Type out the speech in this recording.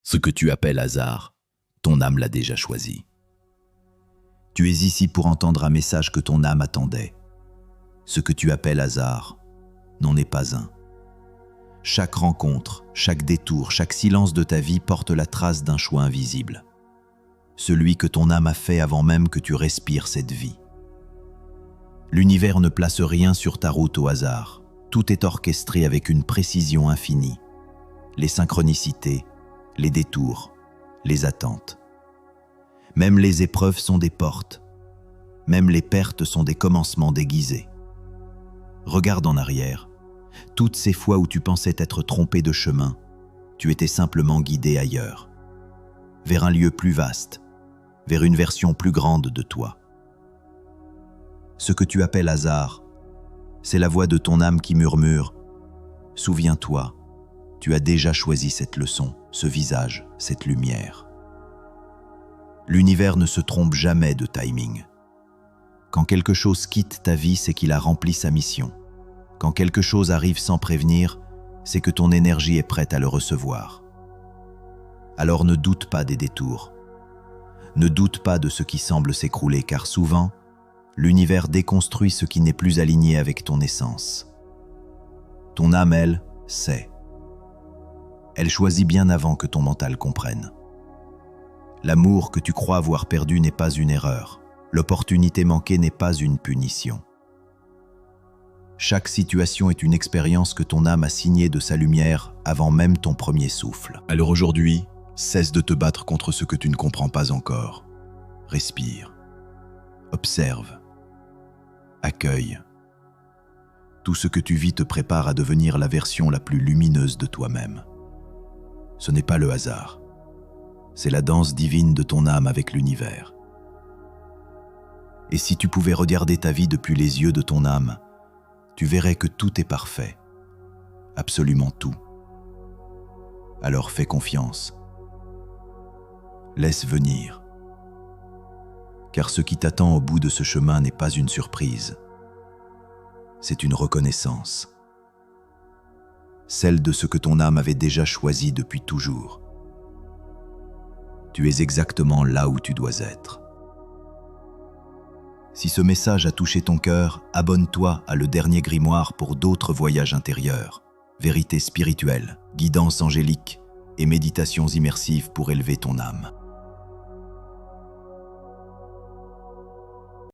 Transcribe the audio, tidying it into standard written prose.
Ce que tu appelles hasard, ton âme l'a déjà choisi. Tu es ici pour entendre un message que ton âme attendait. Ce que tu appelles hasard n'en est pas un. Chaque rencontre, chaque détour, chaque silence de ta vie porte la trace d'un choix invisible. Celui que ton âme a fait avant même que tu respires cette vie. L'univers ne place rien sur ta route au hasard. Tout est orchestré avec une précision infinie. Les synchronicités, les détours, les attentes. Même les épreuves sont des portes. Même les pertes sont des commencements déguisés. Regarde en arrière. Toutes ces fois où tu pensais t'être trompé de chemin, tu étais simplement guidé ailleurs. Vers un lieu plus vaste, vers une version plus grande de toi. Ce que tu appelles hasard, c'est la voix de ton âme qui murmure « Souviens-toi, tu as déjà choisi cette leçon, ce visage, cette lumière. » L'univers ne se trompe jamais de timing. Quand quelque chose quitte ta vie, c'est qu'il a rempli sa mission. Quand quelque chose arrive sans prévenir, c'est que ton énergie est prête à le recevoir. Alors ne doute pas des détours. Ne doute pas de ce qui semble s'écrouler, car souvent, l'univers déconstruit ce qui n'est plus aligné avec ton essence. Ton âme, elle, sait. Elle choisit bien avant que ton mental comprenne. L'amour que tu crois avoir perdu n'est pas une erreur. L'opportunité manquée n'est pas une punition. Chaque situation est une expérience que ton âme a signée de sa lumière avant même ton premier souffle. Alors aujourd'hui, cesse de te battre contre ce que tu ne comprends pas encore. Respire. Observe. Accueille. Tout ce que tu vis te prépare à devenir la version la plus lumineuse de toi-même. Ce n'est pas le hasard. C'est la danse divine de ton âme avec l'univers. Et si tu pouvais regarder ta vie depuis les yeux de ton âme, tu verrais que tout est parfait. Absolument tout. Alors fais confiance. Laisse venir. Car ce qui t'attend au bout de ce chemin n'est pas une surprise. C'est une reconnaissance. Celle de ce que ton âme avait déjà choisi depuis toujours. Tu es exactement là où tu dois être. Si ce message a touché ton cœur, abonne-toi à Le Dernier Grimoire pour d'autres voyages intérieurs, vérités spirituelles, guidances angéliques et méditations immersives pour élever ton âme.